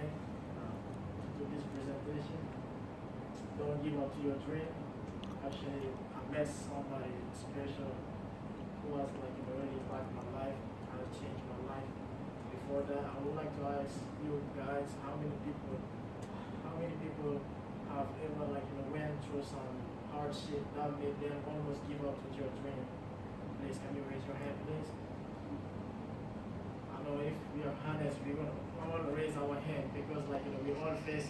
again to do this presentation. Don't give up to your dream. Actually, I met somebody special who has like really impacted my life, has changed my life. Before that, I would like to ask you guys, how many people have ever went through some hardship that made them almost give up with your dream? Please, can you raise your hand, please? I know if we are honest, we're gonna all raise our hand because we all face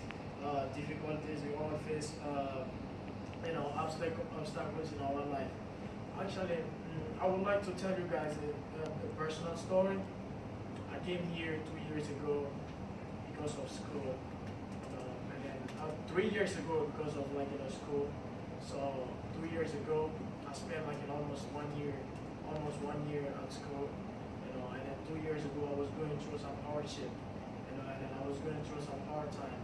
difficulties, we all face obstacles in our life. Actually, I would like to tell you guys a personal story. I came here 2 years ago because of school, and then 3 years ago because of school. So 2 years ago, I spent almost 1 year at school, and then 2 years ago I was going through some hardship, and then I was going through some hard time,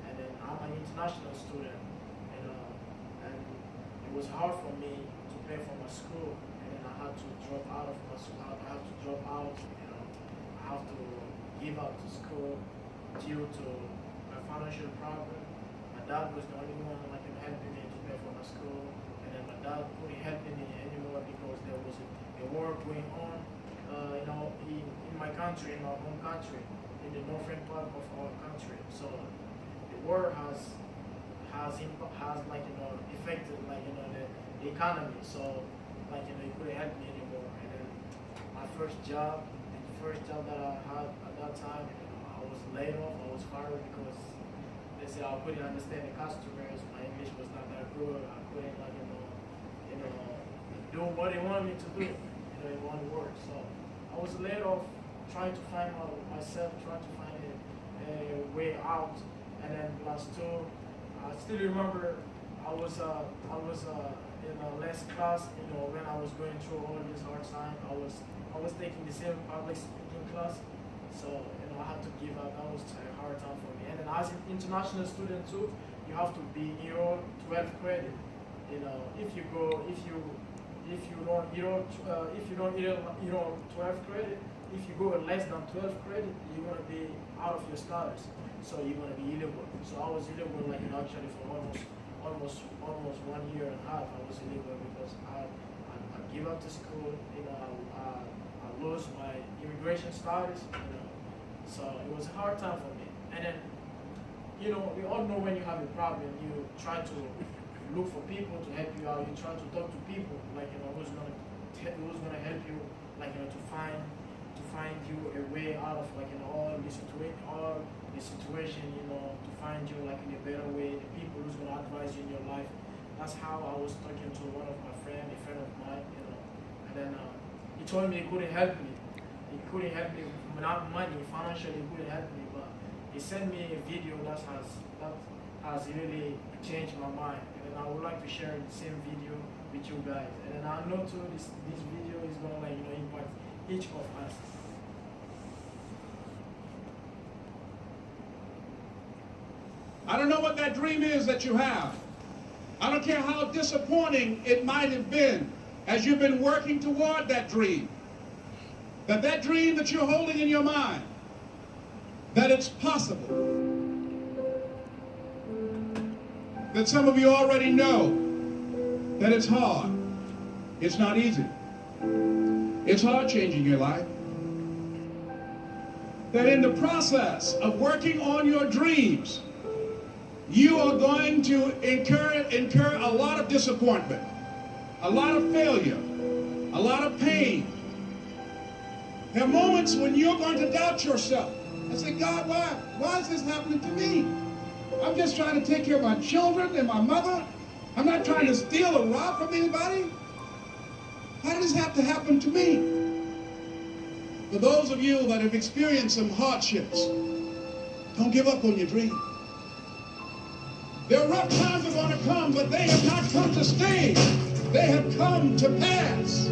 and then I'm an international student, and it was hard for me to pay for my school, and then I had to drop out of my school. I have to drop out, I have to give up to school due to my financial problem. My dad was the only one helping me to pay for my school, and then my dad couldn't help me anymore because there was a war going on, in my country, in our home country, in the northern part of our country. So the war has affected the economy. So he couldn't help me anymore. And then my first job that I had at that time, I was laid off. I was fired because they said I couldn't understand the customers. My English was not that good. I couldn't do what they wanted me to do, in one word. So I was laid off, trying to find myself, trying to find a way out. And then plus two, I still remember I was in a last class, when I was going through all this hard time. I was taking the same public speaking class. So I had to give up. That was a hard time for me. And then as an international student too, you have to be 12 credit. If you don't 12 credit, if you go less than 12 credit, you're gonna be out of your status. So you're gonna be illegal. So I was illegal actually for almost 1 year and a half. I was illegal because I give up to school. I lost my immigration status. So it was a hard time for me. And then we all know when you have a problem, you try to look for people to help you out. You try to talk to people who's gonna help you to find you a way out of all the situation, to find you in a better way, the people who's gonna advise you in your life. That's how I was talking to one of my friends, a friend of mine, and then he told me he couldn't help me. He couldn't help me, not money, financially he couldn't help me, but he sent me a video that has really changed my mind. And I would like to share the same video with you guys. And then I know too this video is gonna impact each of us. I don't know what that dream is that you have. I don't care how disappointing it might have been as you've been working toward that dream. That dream that you're holding in your mind, that it's possible. That some of you already know that it's hard. It's not easy. It's hard changing your life. That in the process of working on your dreams, you are going to incur a lot of disappointment, a lot of failure, a lot of pain. There are moments when you're going to doubt yourself and say, God, why is this happening to me? I'm just trying to take care of my children and my mother. I'm not trying to steal or rob from anybody. Why does this have to happen to me? For those of you that have experienced some hardships, don't give up on your dream. There are rough times are going to come, but they have not come to stay. They have come to pass.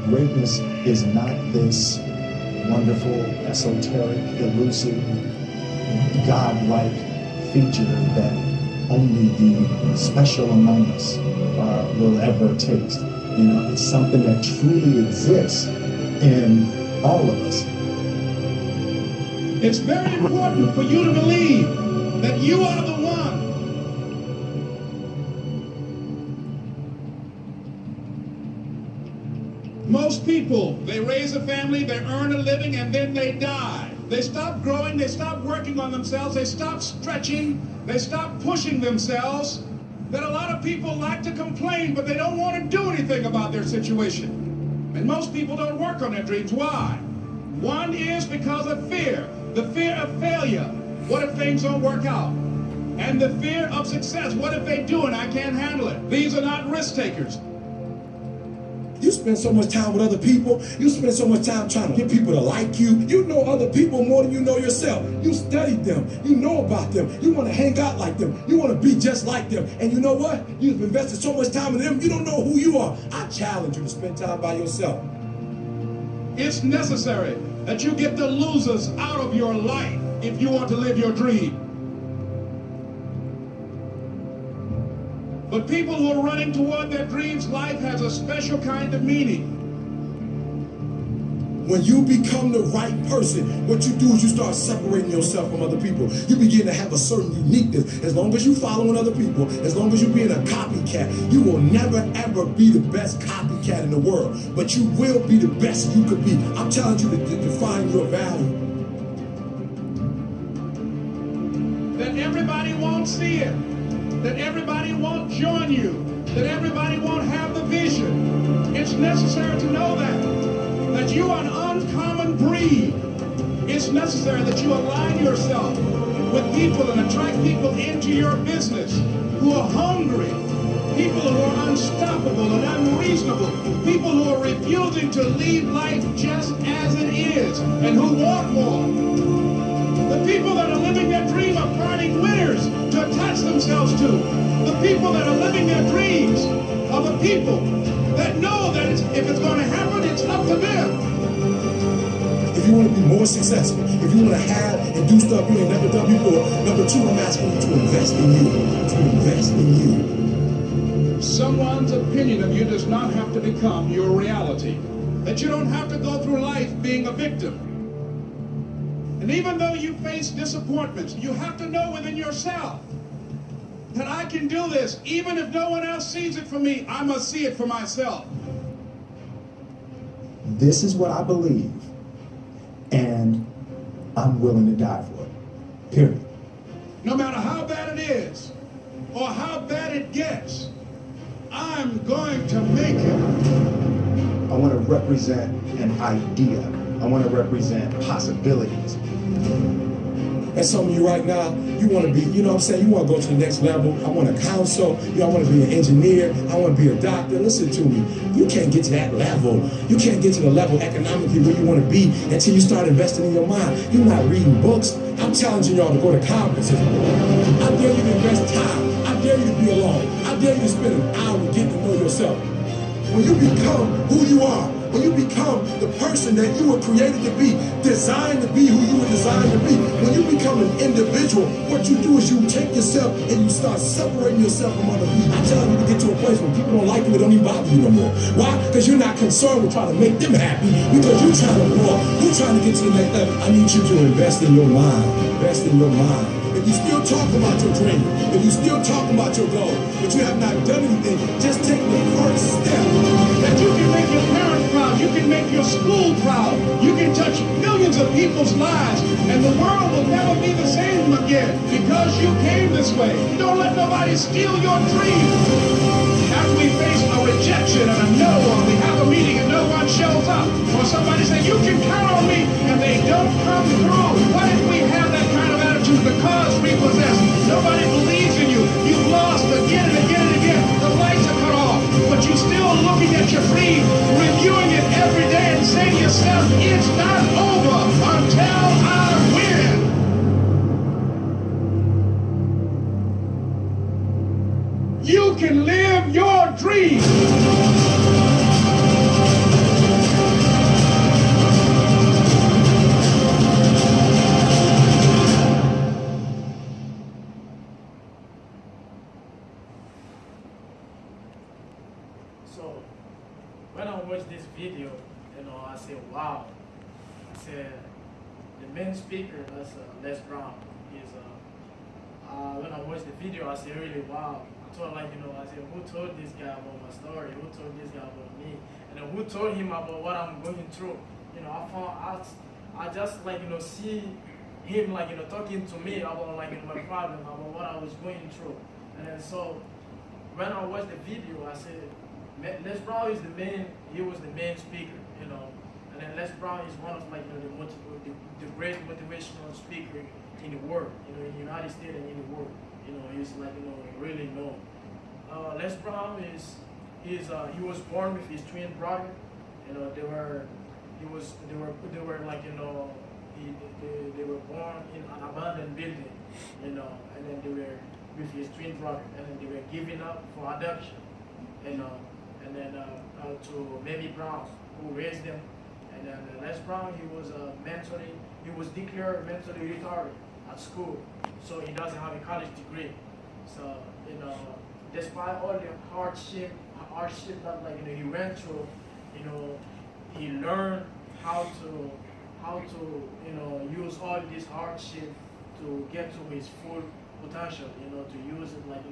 Greatness is not this wonderful, esoteric, elusive, God-like feature that only the special among us will ever taste. It's something that truly exists in all of us. It's very important for you to believe that you are the one. Most people, they raise a family, they earn a living, and then they die. They stop growing, they stop working on themselves, they stop stretching, they stop pushing themselves. That a lot of people like to complain, but they don't want to do anything about their situation. And most people don't work on their dreams. Why? One is because of fear. The fear of failure. What if things don't work out? And the fear of success. What if they do and I can't handle it? These are not risk takers. You spend so much time with other people. You spend so much time trying to get people to like you. You know other people more than you know yourself. You studied them. You know about them. You want to hang out like them. You want to be just like them. And you know what? You've invested so much time in them, you don't know who you are. I challenge you to spend time by yourself. It's necessary that you get the losers out of your life if you want to live your dream. But people who are running toward their dreams, life has a special kind of meaning. When you become the right person, what you do is you start separating yourself from other people. You begin to have a certain uniqueness. As long as you're following other people, as long as you're being a copycat, you will never ever be the best copycat in the world. But you will be the best you could be. I'm telling you to define your value. That everybody won't see it. That everybody won't join you. That everybody won't have the vision. It's necessary to know that you are an uncommon breed. It's necessary that you align yourself with people and attract people into your business who are hungry, people who are unstoppable and unreasonable, people who are refusing to leave life just as it is and who want more. The people that are living their dream are finding winners to attach themselves to. The people that are living their dreams are the people that know that if it's going to happen, it's up to them. If you want to be more successful, if you want to have and do stuff you ain't never done before, number two, I'm asking you to invest in you. To invest in you. Someone's opinion of you does not have to become your reality. That you don't have to go through life being a victim. And even though you face disappointments, you have to know within yourself that I can do this. Even if no one else sees it for me, I must see it for myself. This is what I believe, and I'm willing to die for it. Period. No matter how bad it is, or how bad it gets, I'm going to make it. I want to represent an idea. I want to represent possibilities. And some of you right now, you want to be, you know what I'm saying, you want to go to the next level. I want to counsel, I want to be an engineer, I want to be a doctor. Listen to me, you can't get to that level. You can't get to the level economically where you want to be until you start investing in your mind. You're not reading books. I'm challenging y'all to go to conferences. I dare you to invest time. I dare you to be alone. I dare you to spend an hour getting to know yourself. When you become who you are, when you become the person that you were created to be, designed to be who you were designed to be, when you become an individual, what you do is you take yourself and you start separating yourself from other people. I'm telling you to get to a place where people don't like you, it don't even bother you no more. Why? Because you're not concerned with trying to make them happy, because you're trying to grow, you're trying to get to the next level. I need you to invest in your mind. Invest in your mind. If you still talk about your dream, if you still talk about your goal, but you have not done anything, just take the first step. That you can make your parents proud, you can make your school proud, you can touch millions of people's lives, and the world will never be the same again because you came this way. Don't let nobody steal your dream. After we face a rejection and a no, or we have a meeting and no one shows up, or somebody say, you can count on me, and they don't come through. What if we have that kind of attitude? Because we possess, nobody believes in you. You've lost again and again and again. The lights are cut off, but you're still looking at your dream, reviewing it every day and saying to yourself, it's not over until I win. You can live your dream. So when I watched this video, I said, wow. I said, the main speaker, that's Les Brown. He's when I watched the video, I said, really, wow. I thought, like, I said, who told this guy about my story? Who told this guy about me? And then who told him about what I'm going through? I just, like, see him, like, talking to me about, like, my problem, about what I was going through. And then so, when I watched the video, I said, Les Brown is he was the main speaker, And then Les Brown is one of, like, the great motivational speaker in the world, in the United States and in the world. He's like, really known. Les Brown he was born with his twin brother. They were like, they were born in an abandoned building, and then they were with his twin brother, and then they were given up for adoption, and then to Mamie Brown, who raised them. And then Les Brown, he was declared mentally retarded at school, so he doesn't have a college degree. So, despite all the hardship that, like, he went through, he learned how to use all this hardship to get to his full potential, to use it, like,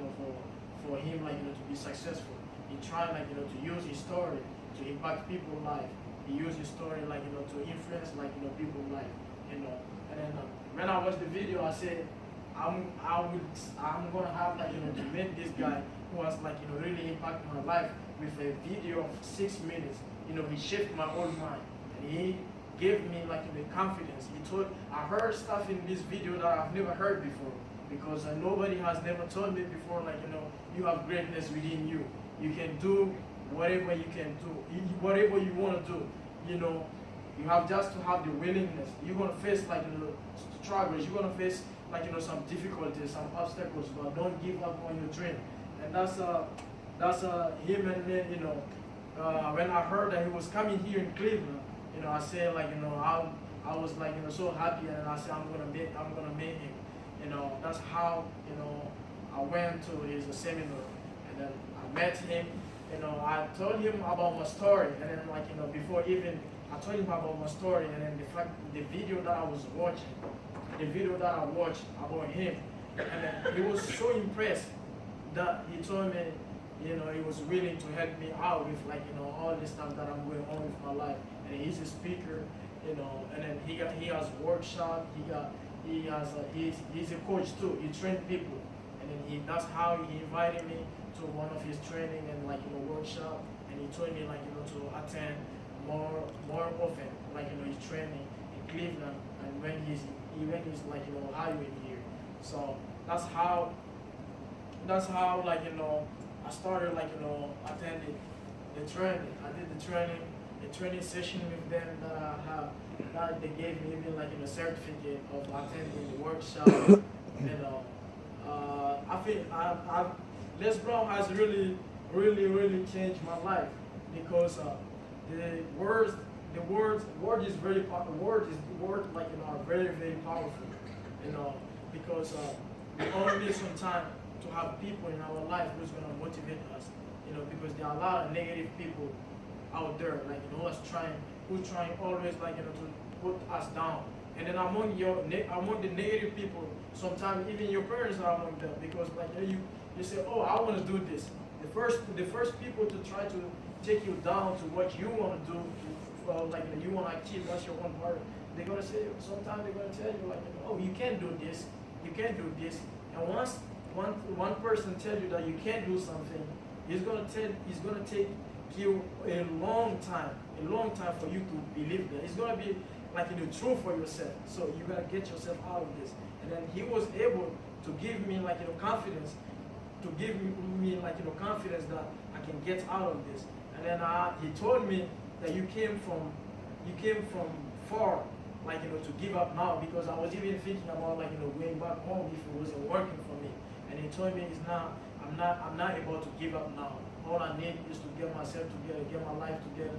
for him, like, to be successful. He tried, like, to use his story to impact people's life. He used his story, like, to influence, like, people's life, And then when I watched the video, I said, I'm gonna have, like, to meet this guy who has, like, really impacted my life with a video of 6 minutes. He shaped my whole mind, and he gave me, like, the confidence. I heard stuff in this video that I've never heard before, because nobody has never told me before, like, you have greatness within you. You can do whatever you can do, whatever you want to do. You have just to have the willingness. You're gonna face, like, struggles. You're gonna face, like, some difficulties, some obstacles, but don't give up on your dream. And that's him. And then, when I heard that he was coming here in Cleveland, I said, like, I was, like, so happy, and I said, I'm gonna meet him. That's how, I went to his seminar, and then I met him. I told him about my story, and then, like, before even I told him about my story, and then the video that I was watching, the video that I watched about him, and then he was so impressed that he told me, he was willing to help me out with, like, all the stuff that I'm going on with my life. And he's a speaker, and then he has workshop, he's a coach too. He trains people, and then that's how he invited me to one of his training and, like, workshop, and he told me, like, to attend more often, like, his training in Cleveland, and when he's like, Ohio in here. So that's how like, I started, like, attending the training. I did the training session with them that they gave me even, like, a certificate of attending the workshop. I think Les Brown has really changed my life, because the words is very like, are very, very powerful, because we all need some time to have people in our life who's gonna motivate us, because there are a lot of negative people out there, like, who's trying always, like, to put us down. And then among the negative people, sometimes even your parents are among them, because, like, you say, oh, I want to do this. The first people to try to take you down to what you want to do, like, you want to achieve, that's your own part. They're gonna say, sometimes they're gonna tell you, like, oh, you can't do this, you can't do this. And once one person tells you that you can't do something, it's gonna take you a long time for you to believe that. It's gonna be, like, true for yourself. So you gotta get yourself out of this. And then he was able to give me, like, confidence, confidence that I can get out of this. And then he told me that you came from far, like, to give up now, because I was even thinking about, like, going back home if it wasn't working for me. And he told me, I'm not able to give up now. All I need is to get myself together, get my life together,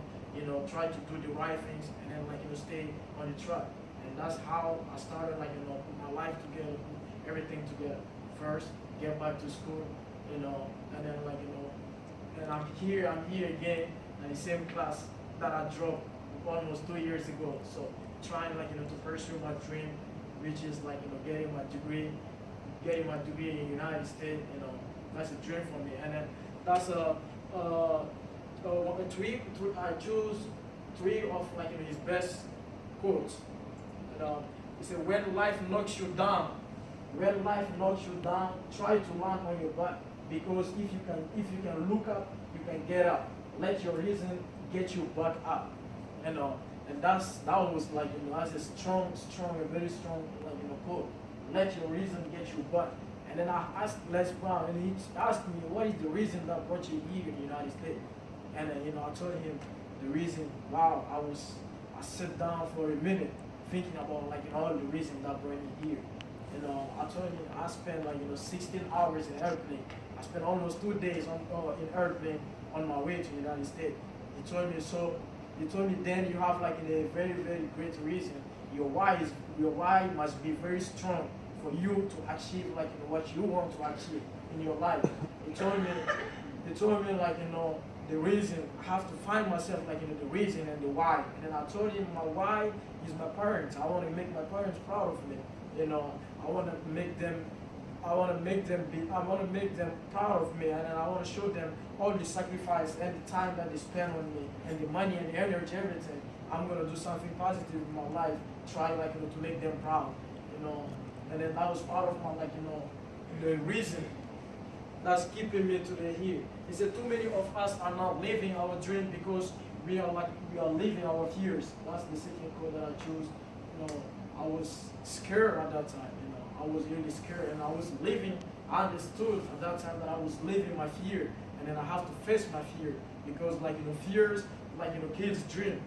try to do the right things, and then, like, stay on the track. And that's how I started, like, put my life together, put everything together. First, get back to school, and then, like, and I'm here again in the same class that I dropped almost 2 years ago. So trying like to pursue my dream, which is like getting my degree in United States. That's a dream for me, and then that's I choose three of his best quotes. He said, when life knocks you down, try to land on your back, because if you can look up, you can get up. Let your reason get you back up. And that was that's a strong, a very strong quote. Let your reason get you back. And then I asked Les Brown, and he asked me, what is the reason that brought you here in the United States? And I told him the reason. Wow, I sat down for a minute thinking about all the reasons that brought me here. I told him I spent 16 hours in airplane. I spent almost 2 days in airplane on my way to the United States. He told me so. He told me then you have a very, very great reason. Your why must be very strong for you to achieve what you want to achieve in your life. He told me the reason. I have to find myself the reason and the why. And then I told him my why is my parents. I want to make my parents proud of me. I want to make them proud of me, and then I want to show them all the sacrifice and the time that they spend on me, and the money and the energy, everything. I'm gonna do something positive in my life, try to make them proud, and then that was part of my the reason that's keeping me today here. He said too many of us are not living our dream because we are living our fears. That's the second quote that I chose. I was scared at that time. I was really scared, and I was living. I understood at that time that I was living my fear, and then I have to face my fear, because fears kids dream,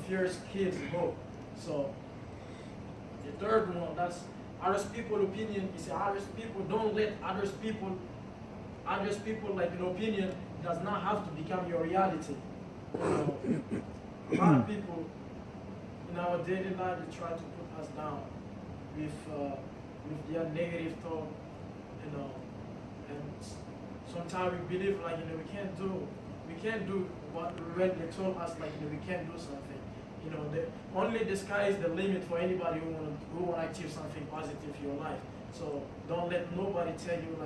fears kids hope. So the third one, that's others people opinion. He said others people, don't let others people opinion does not have to become your reality. A lot of people in our daily life, they try to put us down with their negative thought, and sometimes we believe we can't do what when they told us we can't do something. Only the sky is the limit for anybody who want to achieve something positive in your life. So don't let nobody tell you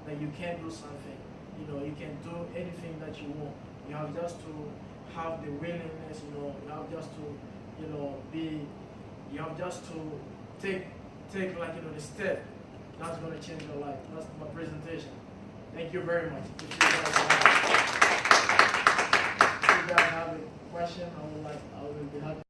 that you can't do something. You can do anything that you want. You have just to have the willingness. You have just to you have just to take the step that's going to change your life. That's my presentation. Thank you very much. If you guys have a question, I will be happy.